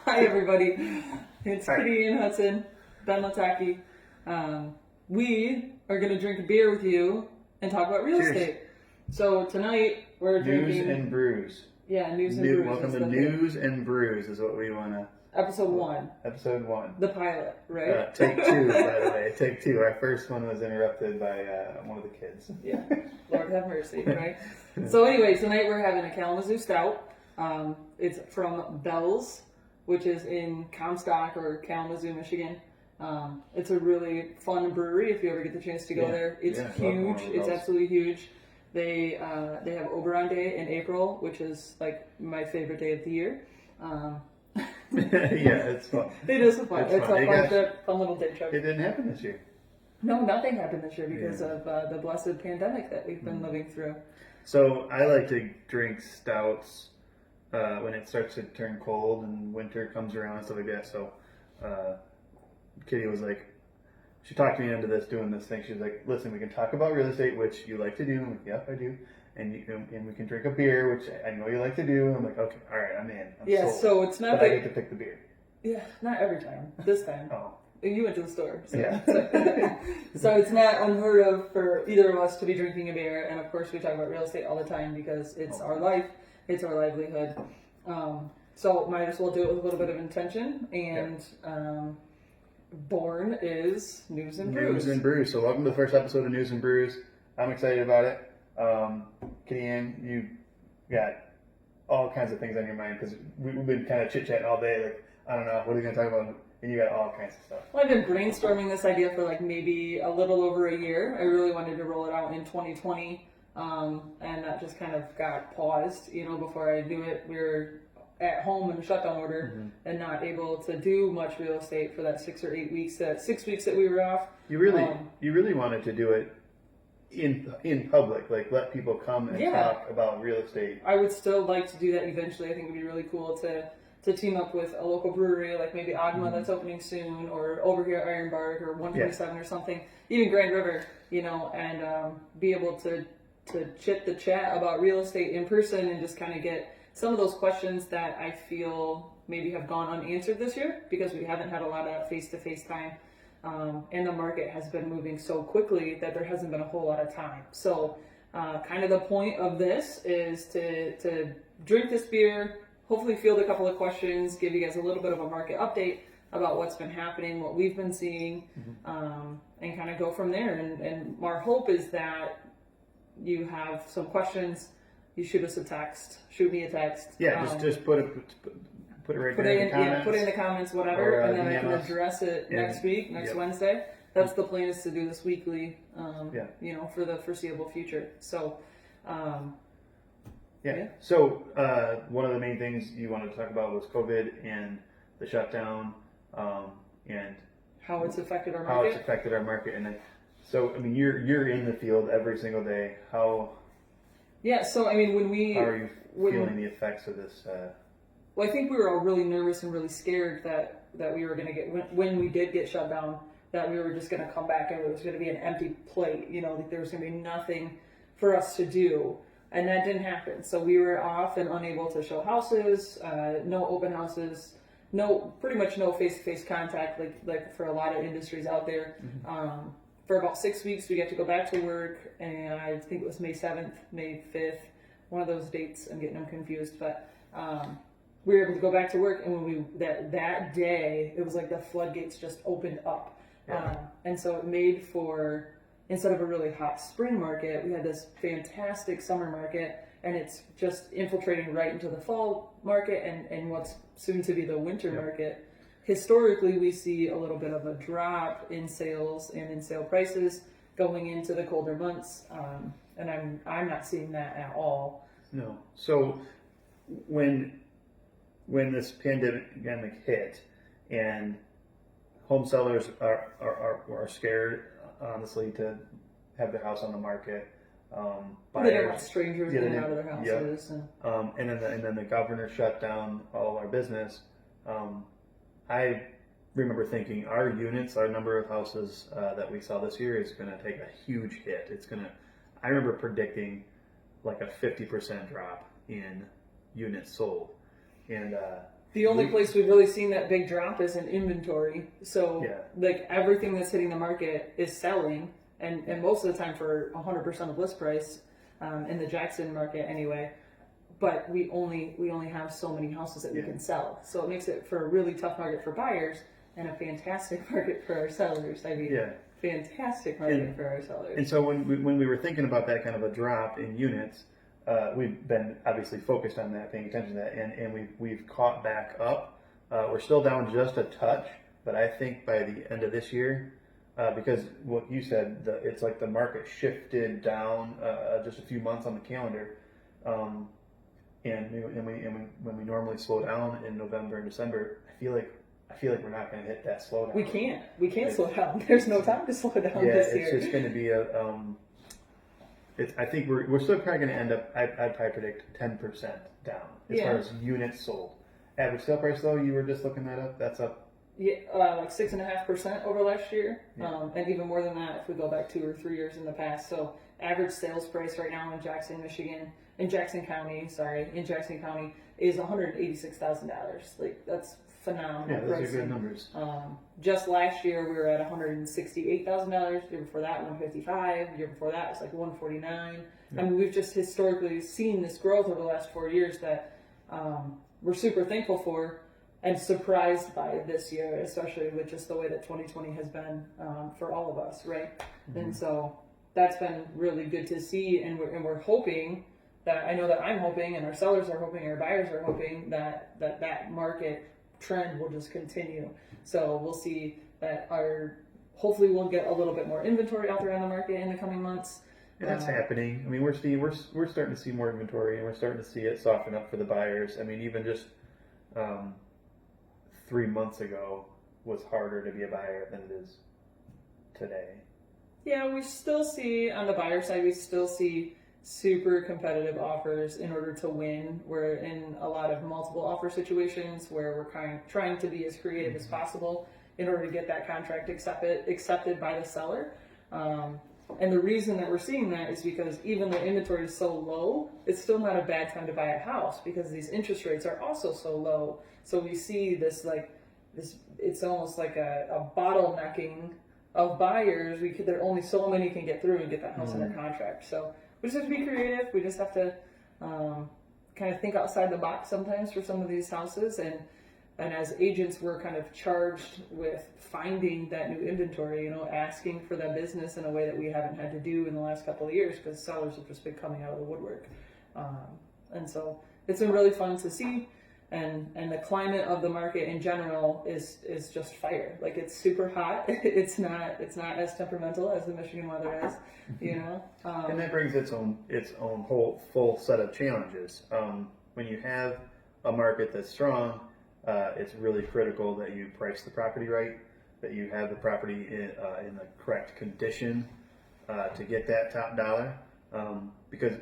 Hi everybody, it's Kittyanne Hudson, Ben Latocki. We are going to drink a beer with you and talk about real estate. So tonight we're drinking... News and Brews. Yeah, News and Brews. Welcome to News and Brews is what we want to... Episode 1. Episode 1. The pilot, right? Take 2, by the way. Take 2. Our first one was interrupted by one of the kids. Yeah, Lord have mercy, right? So anyway, tonight we're having a Kalamazoo Stout. It's from Bell's, which is in Comstock or Kalamazoo, Michigan. It's a really fun brewery if you ever get the chance to go there. It's huge. It's absolutely huge. They have Oberon Day in April, which is like my favorite day of the year. Yeah, it's fun. It is fun. It's a fun little day trip. It didn't happen this year. No, nothing happened this year because of the blessed pandemic that we've been living through. So I like to drink stouts when it starts to turn cold and winter comes around and stuff like that. So Kitty was like, she talked me into doing this thing. She was like, listen, we can talk about real estate, which you like to do. I'm like, yep, I do. And we can drink a beer, which I know you like to do. I'm like, okay, all right, I'm in. I'm sold. So it's not but I get to pick the beer. Yeah, not every time. This time. Oh. You went to the store. So. Yeah. So it's not unheard of for either of us to be drinking a beer. And of course, we talk about real estate all the time because it's our life, it's our livelihood. So might as well do it with a little bit of intention. And born is News and Brews. News and Brews. So welcome to the first episode of News and Brews. I'm excited about it. Kittyanne, you got all kinds of things on your mind because we've been kind of chit-chatting all day. Like, I don't know, what are you going to talk about? And you got all kinds of stuff. Well, I've been brainstorming this idea for like maybe a little over a year. I really wanted to roll it out in 2020, and that just kind of got paused. Before I knew it, we were at home in a shutdown order and not able to do much real estate for that 6 or 8 weeks. That 6 weeks that we were off. You really wanted to do it in public, like let people come and talk about real estate. I would still like to do that eventually. I think it'd be really cool to team up with a local brewery, like maybe Agma that's opening soon, or over here at Ironbark or 127 or something, even Grand River, and be able to chit-chat about real estate in person and just kind of get some of those questions that I feel maybe have gone unanswered this year because we haven't had a lot of face-to-face time. And the market has been moving so quickly that there hasn't been a whole lot of time. So kind of the point of this is to drink this beer, hopefully field a couple of questions, give you guys a little bit of a market update about what's been happening, what we've been seeing, and kind of go from there. And our hope is that you have some questions, you shoot us a text, shoot me a text. Yeah, just put it right there in the comments. Put it in the comments, whatever, and then I can us. address it next week, next Wednesday. That's the plan, is to do this weekly, for the foreseeable future. So, So, one of the main things you wanted to talk about was COVID and the shutdown, and how it's affected our market. And then, so, I mean, you're in the field every single day. How? Yeah. So, I mean, how are you feeling the effects of this? Well, I think we were all really nervous and really scared that we were going to get, when we did get shut down, that we were just going to come back and it was going to be an empty plate, like there was going to be nothing for us to do. And that didn't happen. So we were off and unable to show houses, no open houses, pretty much no face-to-face contact like for a lot of industries out there. For about 6 weeks, we got to go back to work, and I think it was May 7th, May 5th, one of those dates. I'm getting them confused, but we were able to go back to work, and when that day, it was like the floodgates just opened up. And so it made for, instead of a really hot spring market, we had this fantastic summer market, and it's just infiltrating right into the fall market and what's soon to be the winter market. Historically, we see a little bit of a drop in sales and in sale prices going into the colder months, and I'm not seeing that at all. No. So when this pandemic hit, and home sellers are scared, honestly, to have their house on the market. They don't want strangers getting out of their houses. And then the governor shut down all of our business. I remember thinking our number of houses that we saw this year is going to take a huge hit. I remember predicting like a 50% drop in units sold. And the only place we've really seen that big drop is in inventory. So like everything that's hitting the market is selling, and most of the time for 100% of list price in the Jackson market anyway. But we only have so many houses that we can sell. So it makes it for a really tough market for buyers and a fantastic market for our sellers. I mean, fantastic market for our sellers. And so when we were thinking about that kind of a drop in units, we've been obviously focused on that, paying attention to that, and we've caught back up. We're still down just a touch, but I think by the end of this year, because what you said, it's like the market shifted down just a few months on the calendar. And when we normally slow down in November and December, I feel like we're not going to hit that slowdown. We can't slow down. There's no time to slow down this year. It's just going to be I think we're still probably going to end up. I'd probably predict 10% down as far as units sold. Average sale price though, you were just looking that up. That's up. Yeah, like 6.5% over last year, and even more than that if we go back 2 or 3 years in the past. So average sales price right now in Jackson County is $186,000. Like that's phenomenal. Yeah, those pricing. are good numbers. Just last year we were at $168,000. The year before that, $155,000. The year before that was like $149,000. I mean, we've just historically seen this growth over the last 4 years that we're super thankful for. And surprised by this year, especially with just the way that 2020 has been for all of us, right? Mm-hmm. And so that's been really good to see, and we're hoping that, I know that I'm hoping, and our sellers are hoping, our buyers are hoping that market trend will just continue. So we'll see that hopefully we'll get a little bit more inventory out there on the market in the coming months. And that's happening. I mean, we're starting to see more inventory, and we're starting to see it soften up for the buyers. I mean, even just 3 months ago was harder to be a buyer than it is today. Yeah, we still see on the buyer side, we still see super competitive offers in order to win. We're in a lot of multiple offer situations where we're trying to be as creative as possible in order to get that contract accepted by the seller. And the reason that we're seeing that is because even though inventory is so low, it's still not a bad time to buy a house because these interest rates are also so low. So we see this it's almost like a bottlenecking of buyers. There only so many can get through and get that house under contract. So we just have to be creative. We just have to kind of think outside the box sometimes for some of these houses. And as agents, we're kind of charged with finding that new inventory, asking for that business in a way that we haven't had to do in the last couple of years because sellers have just been coming out of the woodwork. And so it's been really fun to see. And the climate of the market in general is just fire. Like it's super hot. It's not as temperamental as the Michigan weather is, and that brings its own whole full set of challenges. When you have a market that's strong, it's really critical that you price the property right, that you have the property in the correct condition to get that top dollar. Because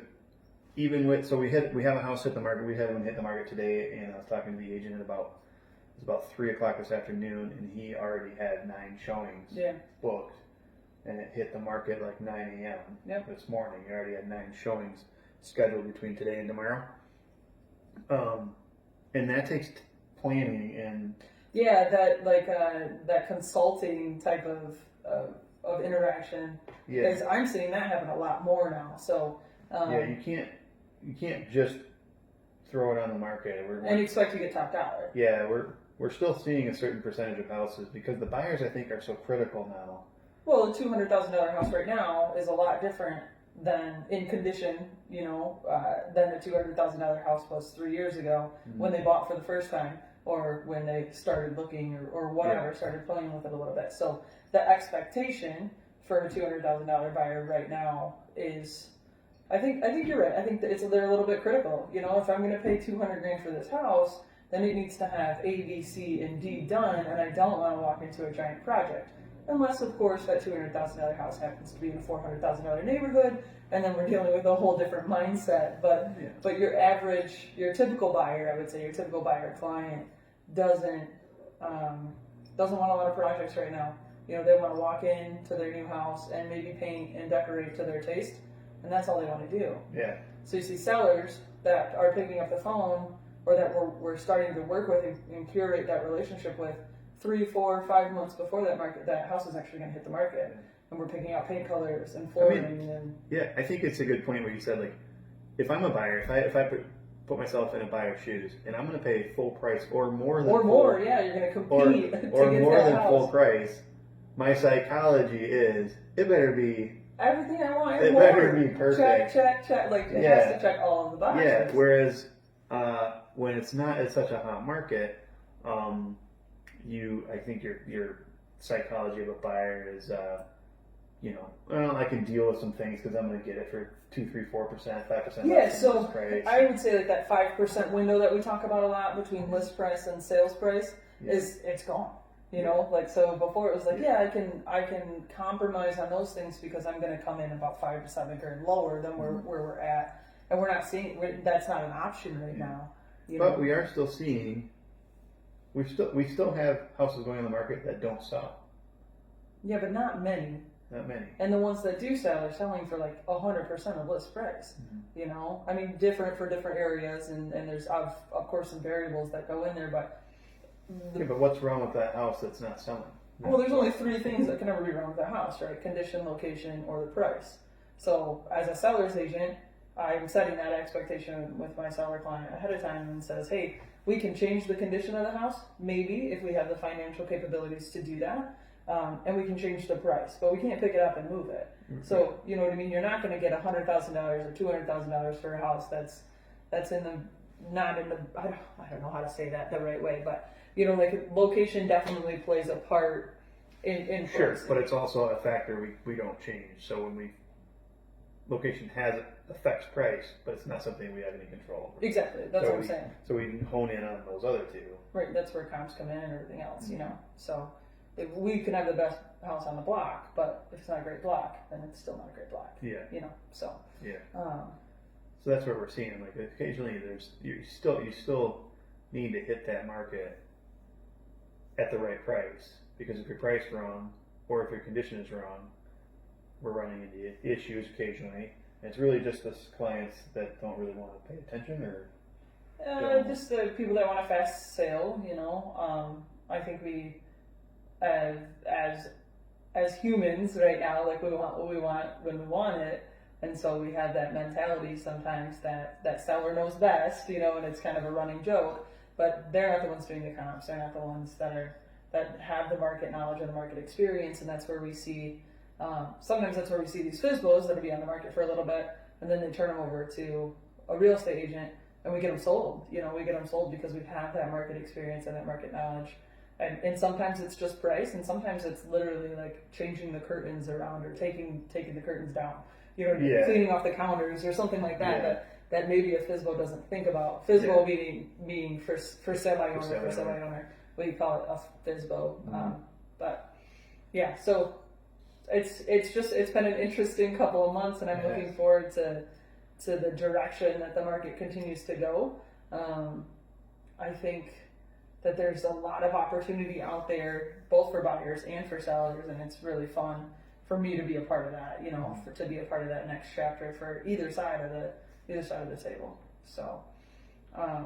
even we have a house hit the market. We had one hit the market today, and I was talking to the agent at about 3:00 this afternoon, and he already had 9 showings booked, and it hit the market like 9 a.m. This morning. He already had 9 showings scheduled between today and tomorrow, and that takes planning and that consulting type of interaction. Because I'm seeing that happen a lot more now. So you can't just throw it on the market and expect to get top dollar. Yeah, we're still seeing a certain percentage of houses because the buyers, I think, are so critical now. Well, a $200,000 house right now is a lot different than in condition, than the $200,000 house was 3 years ago when they bought for the first time or when they started looking or whatever, started playing with it a little bit. So the expectation for a $200,000 buyer right now is, I think you're right. I think that they're a little bit critical. If I'm going to pay $200,000 for this house, then it needs to have A, B, C, and D done, and I don't want to walk into a giant project. Unless, of course, that $200,000 house happens to be in a $400,000 neighborhood, and then we're dealing with a whole different mindset. But your typical buyer, I would say, your typical buyer client doesn't want a lot of projects right now. They want to walk into their new house and maybe paint and decorate to their taste, and that's all they want to do. Yeah. So you see sellers that are picking up the phone or that we're starting to work with and curate that relationship with 3, 4, 5 months before that house is actually going to hit the market, and we're picking out paint colors and flooring and. Yeah, I think it's a good point where you said, like, if I'm a buyer, if I put myself in a buyer's shoes, and I'm going to pay full price or more than yeah, you're going to compete or to get more that than house. full price. My psychology is it better be everything I want. It more. better be perfect. Check. Like it has to check all of the boxes. Yeah. Whereas when it's not at such a hot market, I think your psychology of a buyer is, well, I can deal with some things because I'm going to get it for 2, 3, 4%, 5%. Yeah. So price. I would say that 5% window that we talk about a lot between list price and sales price it's gone. So before it was like, I can compromise on those things because I'm going to come in about 5 to 7 grand lower than where we're at, and we're not seeing that's not an option right now. But we are still seeing, we still have houses going on the market that don't sell. Yeah, but not many. Not many. And the ones that do sell are selling for like 100% of list price. I mean, different for different areas, and there's of course some variables that go in there, but. But what's wrong with that house that's not selling? Well, there's only 3 things that can ever be wrong with that house, right? Condition, location, or the price. So as a seller's agent, I'm setting that expectation with my seller client ahead of time and says, hey, we can change the condition of the house, maybe, if we have the financial capabilities to do that, and we can change the price, but we can't pick it up and move it. Mm-hmm. So, you know what I mean? You're not going to get $100,000 or $200,000 for a house that's in the, not in the, I don't know how to say that the right way, but like location definitely plays a part in sure, but it's also a factor we don't change. So when location affects price, but it's not something we have any control over. Exactly, that's what I'm saying. So we can hone in on those other 2. Right, that's where comps come in and everything else, So if we can have the best house on the block, but if it's not a great block, then it's still not a great block. Yeah. So. Yeah. So that's what we're seeing. Like occasionally, you still need to hit that market at the right price, because if your price is wrong or if your condition is wrong, we're running into issues occasionally. And it's really just the clients that don't really want to pay attention, or just the people that want a fast sale. I think we, as humans right now, like we want what we want when we want it, and so we have that mentality sometimes that seller knows best, and it's kind of a running joke. But they're not the ones doing the comps. They're not the ones that have the market knowledge and the market experience, and that's where we see. Sometimes that's where we see these FSBOs that'll be on the market for a little bit, and then they turn them over to a real estate agent, and we get them sold. We get them sold because we have that market experience and that market knowledge. And sometimes it's just price, and sometimes it's literally like changing the curtains around or taking the curtains down. Cleaning off the counters or something like that. Yeah. That maybe a FSBO doesn't think about. FSBO meaning for semi-owner. We call it a FSBO. But yeah, so it's been an interesting couple of months, and I'm looking forward to the direction that the market continues to go. I think that there's a lot of opportunity out there, both for buyers and for sellers, and it's really fun for me to be a part of that. To be a part of that next chapter for either side of the table. So, I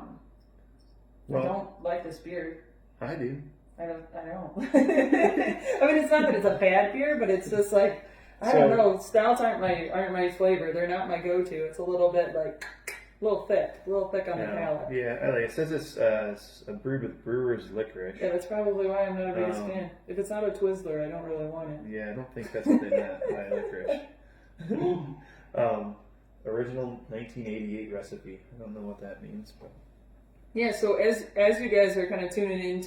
don't like this beer. I do. I don't. I mean, it's not that it's a bad beer, but it's just like, I don't know. Stouts aren't my flavor. They're not my go-to. It's a little bit like, a little thick on the palate. Yeah, it says it's brewed with brewer's licorice. Yeah, that's probably why I'm not a biggest fan. If it's not a Twizzler, I don't really want it. Yeah, I don't think that's what they meant by licorice. Original 1988 recipe. I don't know what that means, but. Yeah, so as you guys are kind of tuning in